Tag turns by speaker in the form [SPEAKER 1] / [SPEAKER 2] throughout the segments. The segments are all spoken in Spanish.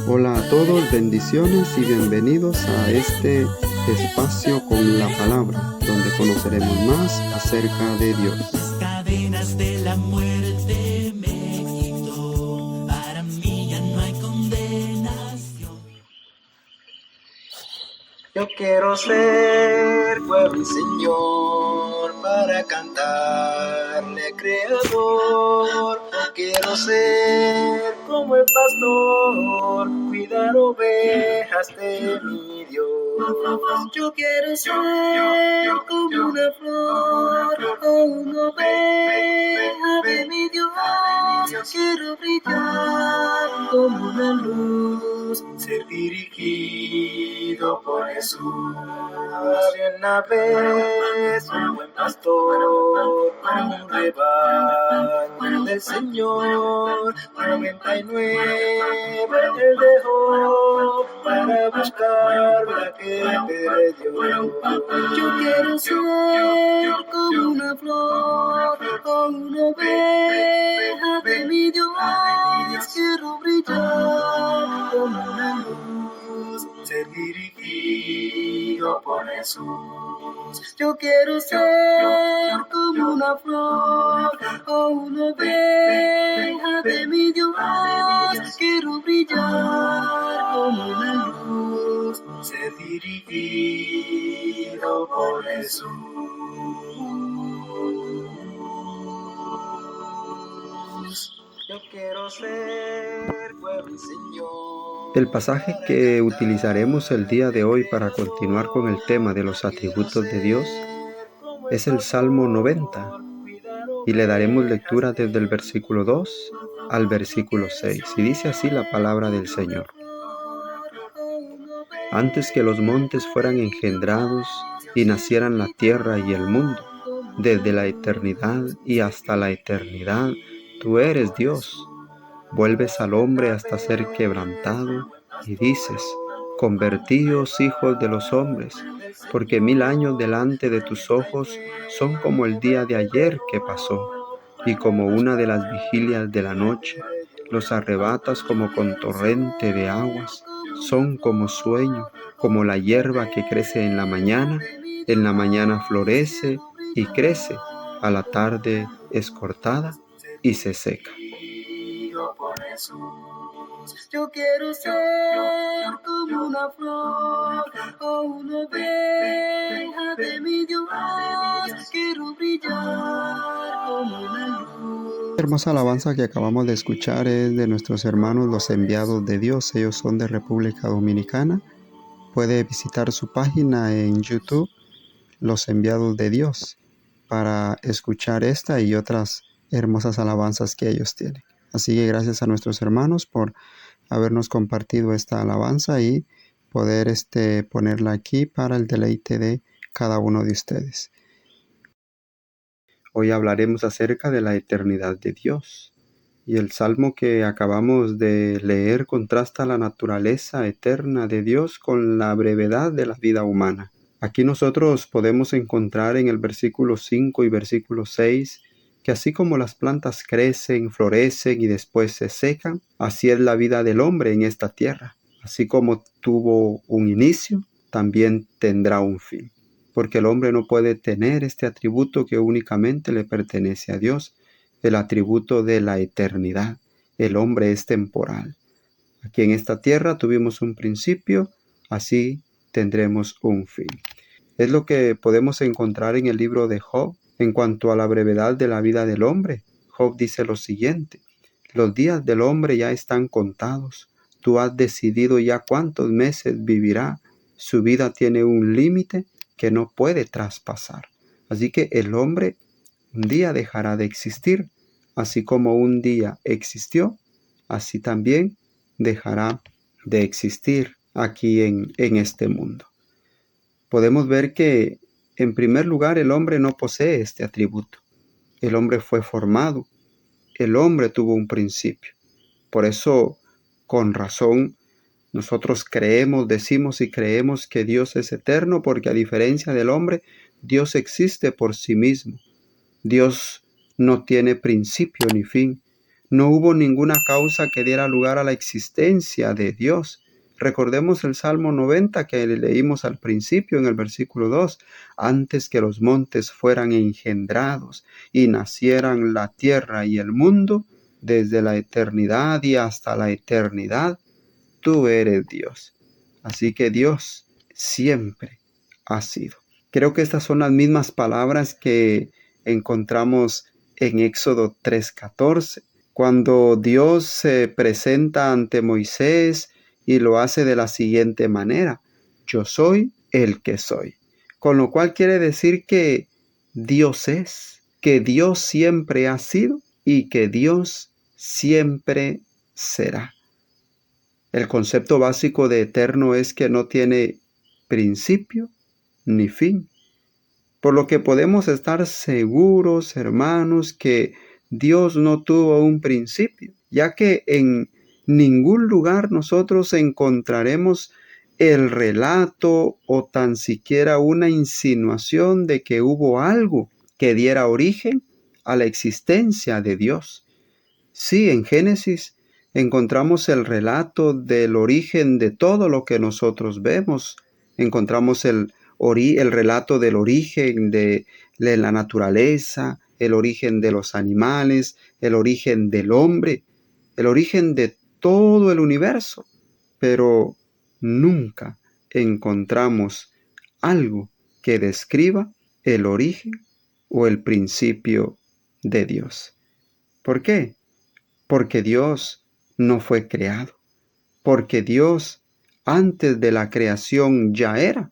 [SPEAKER 1] Hola a todos, bendiciones y bienvenidos a este espacio con la palabra, donde conoceremos más acerca de Dios.
[SPEAKER 2] Las cadenas de la muerte me quitó, para mí ya no hay condenación.
[SPEAKER 3] Yo quiero ser como el Señor para cantarle Creador. Yo quiero ser como el pastor, cuidar ovejas de mi Dios. Yo quiero ser como una flor o una oveja de mi Dios. Quiero brillar como una luz, ser dirigido por Jesús. Había una vez un buen pastor con un rebaño del Señor. 99 él dejó para buscar la que perdió. Yo quiero ser como una flor o una oveja de mi Dios. Quiero brillar como una luz, ser dirigido por Jesús. Yo quiero ser como una flor o una oveja de mi Dios. Quiero brillar como una luz, ser dirigido por Jesús. Yo quiero ser como el Señor.
[SPEAKER 1] El pasaje que utilizaremos el día de hoy para continuar con el tema de los atributos de Dios es el Salmo 90 y le daremos lectura desde el versículo 2 al versículo 6 y dice así la palabra del Señor. Antes que los montes fueran engendrados y nacieran la tierra y el mundo, desde la eternidad y hasta la eternidad, tú eres Dios. Vuelves al hombre hasta ser quebrantado y dices, convertíos hijos de los hombres, porque 1000 años delante de tus ojos son como el día de ayer que pasó, y como una de las vigilias de la noche. Los arrebatas como con torrente de aguas, son como sueño, como la hierba que crece en la mañana florece y crece, a la tarde es cortada y se seca.
[SPEAKER 3] Yo quiero ser como una flor o una oveja de mi Dios. Quiero brillar como una luz.
[SPEAKER 1] La hermosa alabanza que acabamos de escuchar es de nuestros hermanos los enviados de Dios. Ellos son de República Dominicana. Puede visitar su página en YouTube, Los Enviados de Dios, para escuchar esta y otras hermosas alabanzas que ellos tienen. Así que gracias a nuestros hermanos por habernos compartido esta alabanza y poder ponerla aquí para el deleite de cada uno de ustedes. Hoy hablaremos acerca de la eternidad de Dios. Y el salmo que acabamos de leer contrasta la naturaleza eterna de Dios con la brevedad de la vida humana. Aquí nosotros podemos encontrar en el versículo 5 y versículo 6 que así como las plantas crecen, florecen y después se secan, así es la vida del hombre en esta tierra. Así como tuvo un inicio, también tendrá un fin. Porque el hombre no puede tener este atributo que únicamente le pertenece a Dios, el atributo de la eternidad. El hombre es temporal. Aquí en esta tierra tuvimos un principio, así tendremos un fin. Es lo que podemos encontrar en el libro de Job. En cuanto a la brevedad de la vida del hombre, Job dice lo siguiente: los días del hombre ya están contados. Tú has decidido ya cuántos meses vivirá. Su vida tiene un límite que no puede traspasar. Así que el hombre un día dejará de existir. Así como un día existió, así también dejará de existir aquí en este mundo. Podemos ver que en primer lugar, el hombre no posee este atributo. El hombre fue formado. El hombre tuvo un principio. Por eso, con razón, nosotros decimos y creemos que Dios es eterno, porque a diferencia del hombre, Dios existe por sí mismo. Dios no tiene principio ni fin. No hubo ninguna causa que diera lugar a la existencia de Dios. Recordemos el Salmo 90 que leímos al principio en el versículo 2. Antes que los montes fueran engendrados y nacieran la tierra y el mundo, desde la eternidad y hasta la eternidad, tú eres Dios. Así que Dios siempre ha sido. Creo que estas son las mismas palabras que encontramos en Éxodo 3:14, cuando Dios se presenta ante Moisés y lo hace de la siguiente manera: yo soy el que soy. Con lo cual quiere decir que Dios es, que Dios siempre ha sido y que Dios siempre será. El concepto básico de eterno es que no tiene principio ni fin. Por lo que podemos estar seguros, hermanos, que Dios no tuvo un principio, ya que en ningún lugar nosotros encontraremos el relato o tan siquiera una insinuación de que hubo algo que diera origen a la existencia de Dios. Sí, en Génesis encontramos el relato del origen de todo lo que nosotros vemos. Encontramos el relato del origen de la naturaleza, el origen de los animales, el origen del hombre, el origen de todo el universo. Pero nunca encontramos algo que describa el origen o el principio de Dios. ¿Por qué? Porque Dios no fue creado, porque Dios antes de la creación ya era,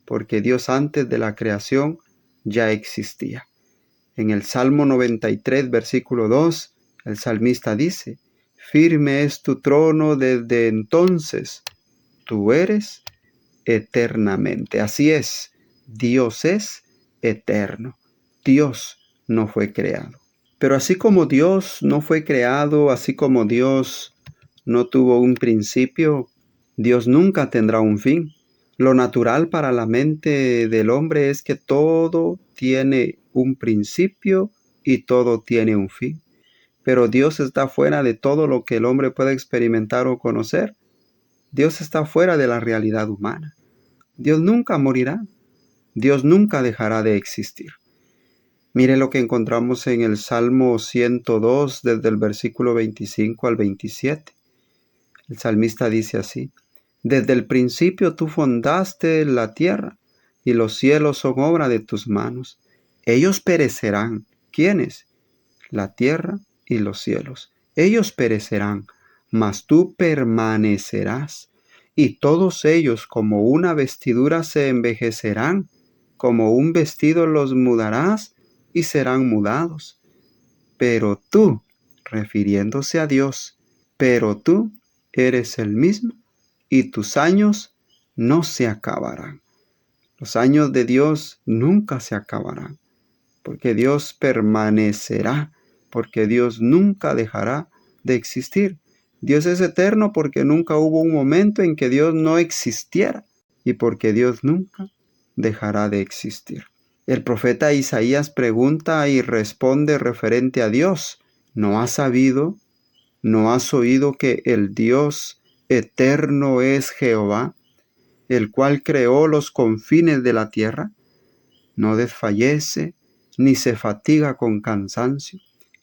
[SPEAKER 1] porque Dios antes de la creación ya existía. En el Salmo 93, versículo 2, el salmista dice: firme es tu trono desde entonces, tú eres eternamente. Así es, Dios es eterno. Dios no fue creado. Pero así como Dios no fue creado, así como Dios no tuvo un principio, Dios nunca tendrá un fin. Lo natural para la mente del hombre es que todo tiene un principio y todo tiene un fin. Pero Dios está fuera de todo lo que el hombre puede experimentar o conocer. Dios está fuera de la realidad humana. Dios nunca morirá. Dios nunca dejará de existir. Mire lo que encontramos en el Salmo 102, desde el versículo 25 al 27. El salmista dice así: desde el principio tú fundaste la tierra, y los cielos son obra de tus manos. Ellos perecerán. ¿Quiénes? La tierra y los cielos. Ellos perecerán, mas tú permanecerás. Y todos ellos como una vestidura se envejecerán, como un vestido los mudarás y serán mudados. Pero tú, refiriéndose a Dios, pero tú eres el mismo y tus años no se acabarán. Los años de Dios nunca se acabarán, porque Dios permanecerá, porque Dios nunca dejará de existir. Dios es eterno porque nunca hubo un momento en que Dios no existiera y porque Dios nunca dejará de existir. El profeta Isaías pregunta y responde referente a Dios: ¿no has sabido, no has oído que el Dios eterno es Jehová, el cual creó los confines de la tierra? No desfallece ni se fatiga con cansancio,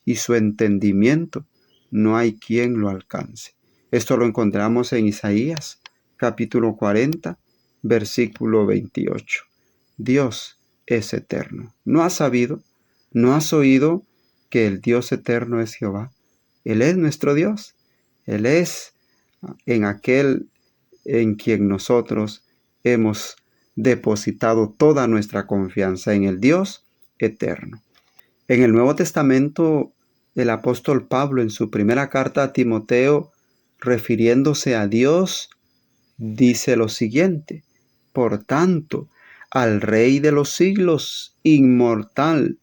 [SPEAKER 1] y su entendimiento no hay quien lo alcance. Esto lo encontramos en Isaías, capítulo 40, versículo 28. Dios es eterno. ¿No has sabido, no has oído que el Dios eterno es Jehová? Él es nuestro Dios. Él es en aquel en quien nosotros hemos depositado toda nuestra confianza, en el Dios eterno. En el Nuevo Testamento, el apóstol Pablo, en su primera carta a Timoteo, refiriéndose a Dios, dice lo siguiente: por tanto, al Rey de los siglos, inmortal,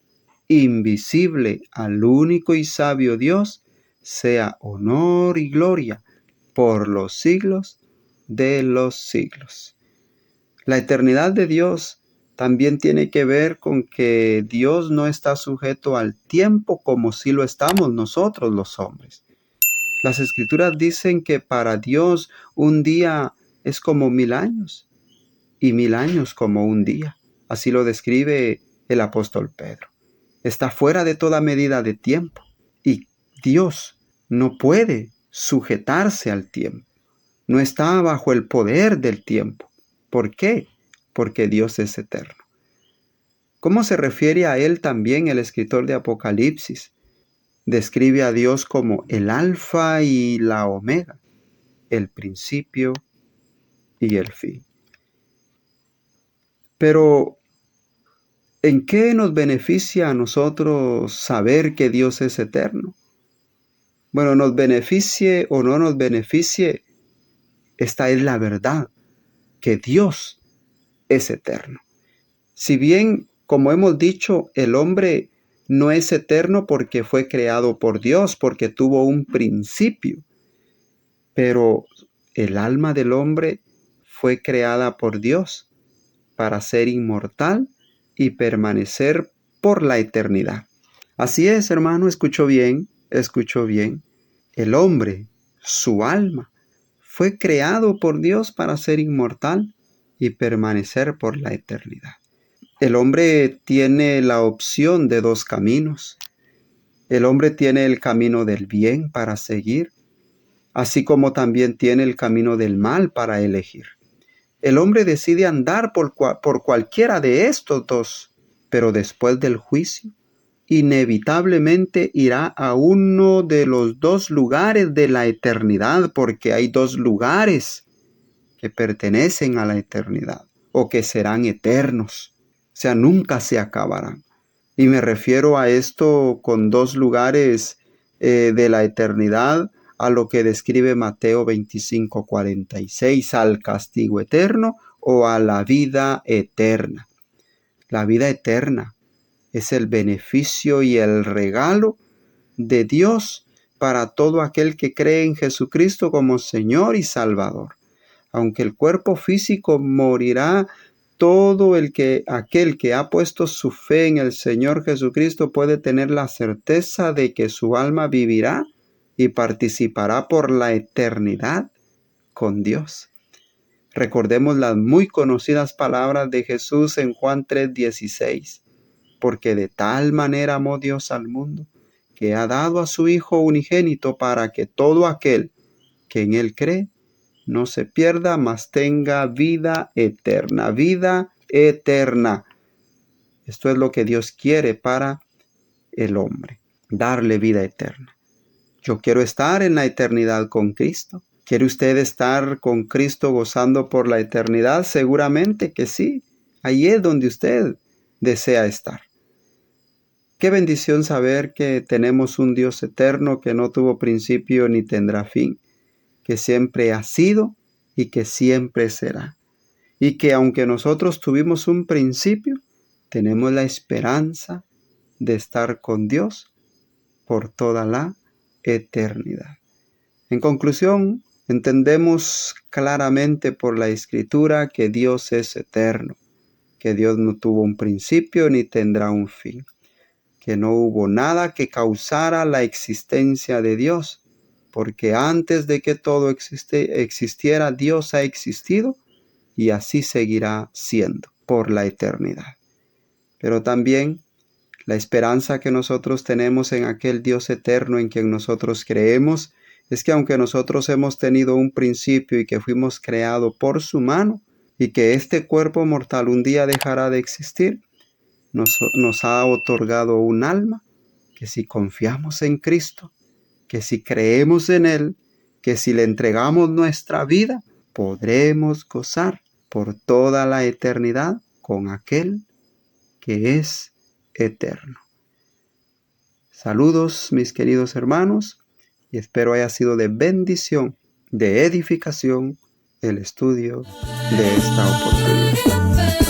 [SPEAKER 1] invisible, al único y sabio Dios, sea honor y gloria por los siglos de los siglos. La eternidad de Dios también tiene que ver con que Dios no está sujeto al tiempo como si lo estamos nosotros los hombres. Las Escrituras dicen que para Dios un día es como 1000 años y 1000 años como un día. Así lo describe el apóstol Pedro. Está fuera de toda medida de tiempo y Dios no puede sujetarse al tiempo. No está bajo el poder del tiempo. ¿Por qué? Porque Dios es eterno. ¿Cómo se refiere a Él también el escritor de Apocalipsis? Describe a Dios como el alfa y la omega, el principio y el fin. Pero, ¿en qué nos beneficia a nosotros saber que Dios es eterno? Bueno, nos beneficie o no nos beneficie, esta es la verdad, que Dios es eterno. Si bien, como hemos dicho, el hombre no es eterno porque fue creado por Dios, porque tuvo un principio, pero el alma del hombre fue creada por Dios para ser inmortal y permanecer por la eternidad. Así es, hermano, escuchó bien. El hombre, su alma, fue creado por Dios para ser inmortal y permanecer por la eternidad. El hombre tiene la opción de 2 caminos. El hombre tiene el camino del bien para seguir, así como también tiene el camino del mal para elegir. El hombre decide andar por cualquiera de estos 2, pero después del juicio, inevitablemente irá a uno de los 2 lugares de la eternidad, porque hay 2 lugares que pertenecen a la eternidad o que serán eternos, o sea, nunca se acabarán. Y me refiero a esto con 2 lugares de la eternidad, a lo que describe Mateo 25:46, al castigo eterno o a la vida eterna. La vida eterna es el beneficio y el regalo de Dios para todo aquel que cree en Jesucristo como Señor y Salvador. Aunque el cuerpo físico morirá, todo aquel que ha puesto su fe en el Señor Jesucristo puede tener la certeza de que su alma vivirá y participará por la eternidad con Dios. Recordemos las muy conocidas palabras de Jesús en Juan 3:16. Porque de tal manera amó Dios al mundo, que ha dado a su Hijo unigénito para que todo aquel que en Él cree no se pierda, mas tenga vida eterna. Vida eterna. Esto es lo que Dios quiere para el hombre, darle vida eterna. Yo quiero estar en la eternidad con Cristo. ¿Quiere usted estar con Cristo gozando por la eternidad? Seguramente que sí. Ahí es donde usted desea estar. Qué bendición saber que tenemos un Dios eterno que no tuvo principio ni tendrá fin, que siempre ha sido y que siempre será. Y que aunque nosotros tuvimos un principio, tenemos la esperanza de estar con Dios por toda la eternidad. En conclusión, entendemos claramente por la Escritura que Dios es eterno, que Dios no tuvo un principio ni tendrá un fin, que no hubo nada que causara la existencia de Dios, porque antes de que todo existiera, Dios ha existido y así seguirá siendo por la eternidad. Pero también la esperanza que nosotros tenemos en aquel Dios eterno en quien nosotros creemos es que aunque nosotros hemos tenido un principio y que fuimos creados por su mano y que este cuerpo mortal un día dejará de existir, nos ha otorgado un alma que si confiamos en Cristo, que si creemos en Él, que si le entregamos nuestra vida, podremos gozar por toda la eternidad con aquel que es eterno. Saludos, mis queridos hermanos, y espero haya sido de bendición, de edificación, el estudio de esta oportunidad.